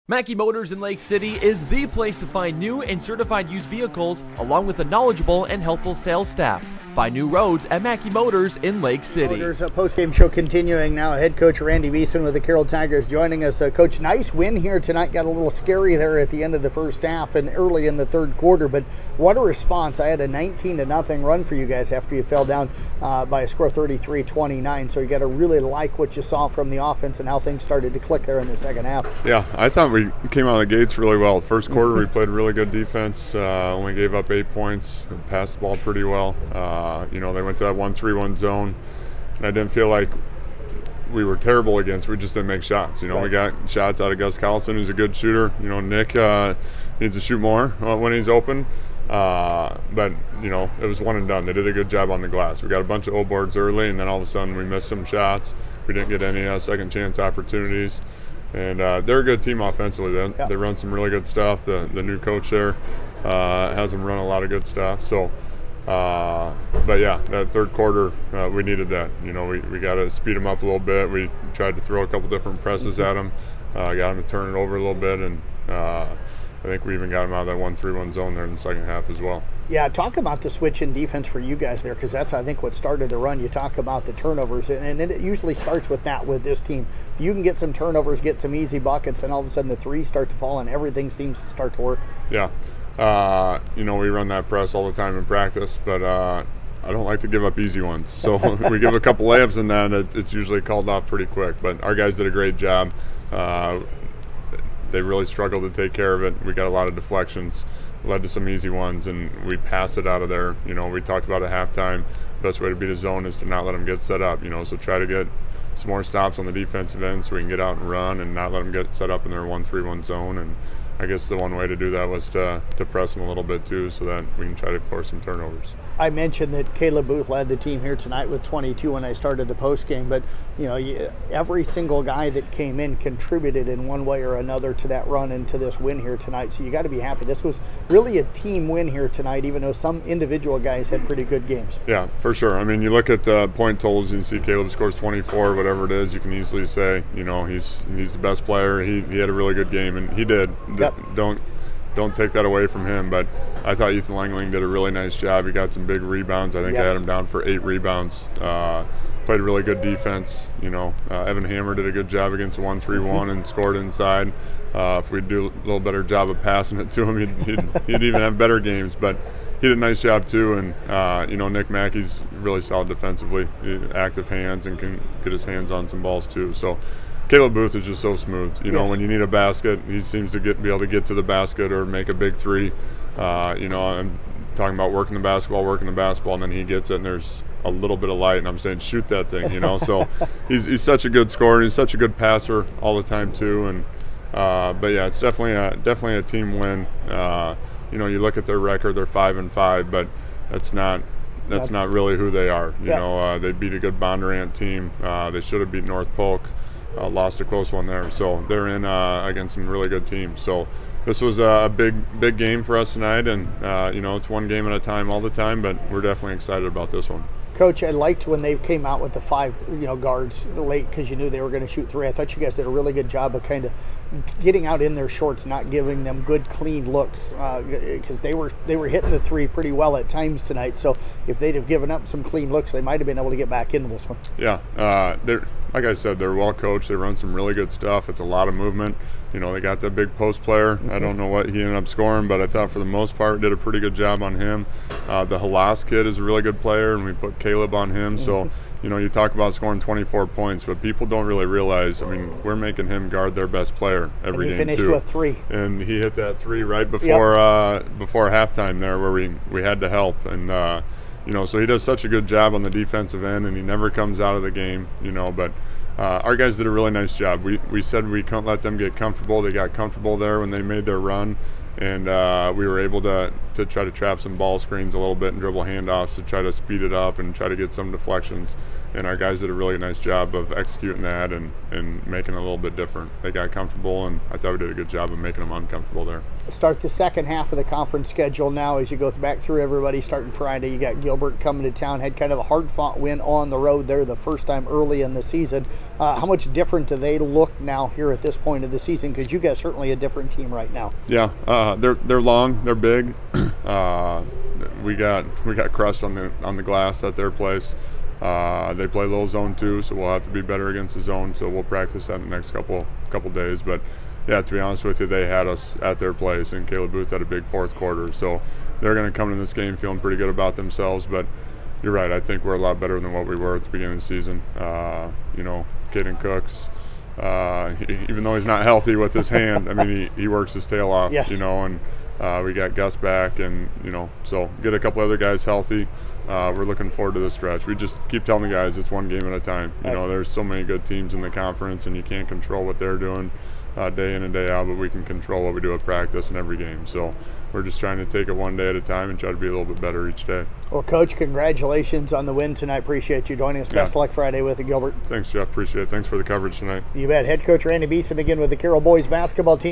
Mackey Motors in Lake City is the place to find new and certified used vehicles, along with a knowledgeable and helpful sales staff. Find new roads at Mackey Motors in Lake City. Motors, a post-game show continuing now. Head coach Randy Bissen with the Carroll Tigers joining us. Coach, nice win here tonight. Got a little scary there at the end of the first half and early in the third quarter, but what a response. I had a 19-0 run for you guys after you fell down by a score 33-29, so you got to really like what you saw from the offense and how things started to click there in the second half. Yeah, I thought we came out of the gates really well. First quarter, we played really good defense, only gave up 8 points, passed the ball pretty well. They went to that 1-3-1 zone, and I didn't feel like we were terrible against. We just didn't make shots. Right. We got shots out of Gus Carlson, who's a good shooter. Nick needs to shoot more when he's open. But it was one and done. They did a good job on the glass. We got a bunch of O boards early, and then all of a sudden we missed some shots. We didn't get any second chance opportunities. And they're a good team offensively. They run some really good stuff. The new coach there has them run a lot of good stuff. So. But yeah, that third quarter, we needed that. We got to speed them up a little bit. We tried to throw a couple different presses at them, got them to turn it over a little bit, and I think we even got them out of that 1-3-1 zone there in the second half as well. Yeah, talk about the switch in defense for you guys there, because that's, I think, what started the run. You talk about the turnovers, and it usually starts with that with this team. If you can get some turnovers, get some easy buckets, and all of a sudden the threes start to fall and everything seems to start to work. Yeah. We run that press all the time in practice, but I don't like to give up easy ones. So we give a couple layups and then it's usually called off pretty quick. But our guys did a great job. They really struggled to take care of it. We got a lot of deflections, led to some easy ones, and we passed it out of there. We talked about at halftime, best way to beat a zone is to not let them get set up. So try to get some more stops on the defensive end so we can get out and run and not let them get set up in their 1-3-1 zone. And I guess the one way to do that was to press them a little bit too, so that we can try to force some turnovers. I mentioned that Caleb Booth led the team here tonight with 22 when I started the post game, but every single guy that came in contributed in one way or another to that run and to this win here tonight. So you got to be happy. This was really a team win here tonight, even though some individual guys had pretty good games. Yeah, for sure. I mean, you look at point totals, you see Caleb scores 24, whatever it is. You can easily say, he's the best player. He had a really good game, and he did. Yep. Don't take that away from him, but I thought Ethan Langling did a really nice job. He got some big rebounds. I think I had him down for 8 rebounds. Played really good defense. Evan Hammer did a good job against 1-3-1 and scored inside. If we'd do a little better job of passing it to him, he'd even have better games. But he did a nice job too. And Nick Mackey's really solid defensively, active hands, and can get his hands on some balls too. So Caleb Booth is just so smooth. When you need a basket, he seems to be able to get to the basket or make a big three. I'm talking about working the basketball, and then he gets it, and there's a little bit of light, and I'm saying shoot that thing. So he's such a good scorer. He's such a good passer all the time too. And but yeah, it's definitely a team win. You look at their record; they're 5-5, but that's not really who they are. They beat a good Bondurant team. They should have beat North Polk. Lost a close one there, so they're in against some really good teams. So this was a big game for us tonight, and it's one game at a time all the time, but we're definitely excited about this one. Coach, I liked when they came out with the 5 guards late, because you knew they were going to shoot 3. I thought you guys did a really good job of kind of getting out in their shorts, not giving them good clean looks, because they were hitting the 3 pretty well at times tonight. So if they'd have given up some clean looks, they might have been able to get back into this one. Yeah, like I said, they're well coached. They run some really good stuff. It's a lot of movement. They got that big post player. I don't know what he ended up scoring, but I thought for the most part did a pretty good job on him. The Halas kid is a really good player, and we put Caleb on him. So you talk about scoring 24 points, but people don't really realize, we're making him guard their best player every game too. And he finished with 3. And he hit that 3 right before before halftime there, where we had to help. And so he does such a good job on the defensive end, and he never comes out of the game. But our guys did a really nice job. We said we couldn't let them get comfortable. They got comfortable there when they made their run. And we were able to try to trap some ball screens a little bit and dribble handoffs to try to speed it up and try to get some deflections. And our guys did a really nice job of executing that and making it a little bit different. They got comfortable, and I thought we did a good job of making them uncomfortable there. Start the second half of the conference schedule now as you go back through everybody. Starting Friday, you got Gilbert coming to town. Had kind of a hard-fought win on the road there the first time early in the season. How much different do they look now here at this point of the season? Because you guys certainly a different team right now. Yeah, they're long, they're big. We got crushed on the glass at their place. They play a little zone too, so we'll have to be better against the zone. So we'll practice that in the next couple days. But yeah, to be honest with you, they had us at their place, and Caleb Booth had a big fourth quarter. So they're going to come into this game feeling pretty good about themselves. But you're right, I think we're a lot better than what we were at the beginning of the season. You know, Caden Cooks, even though he's not healthy with his hand, I mean, he works his tail off. Yes. You know, and we got Gus back, and you know, so get a couple other guys healthy. We're looking forward to the stretch. We just keep telling the guys it's one game at a time. You know, there's so many good teams in the conference, and you can't control what they're doing day in and day out, but we can control what we do at practice and every game. So we're just trying to take it one day at a time and try to be a little bit better each day. Well, Coach, congratulations on the win tonight. Appreciate you joining us. Best of luck Friday with Gilbert. Thanks, Jeff. Appreciate it. Thanks for the coverage tonight. You bet. Head coach Randy Bissen again with the Carroll boys basketball team.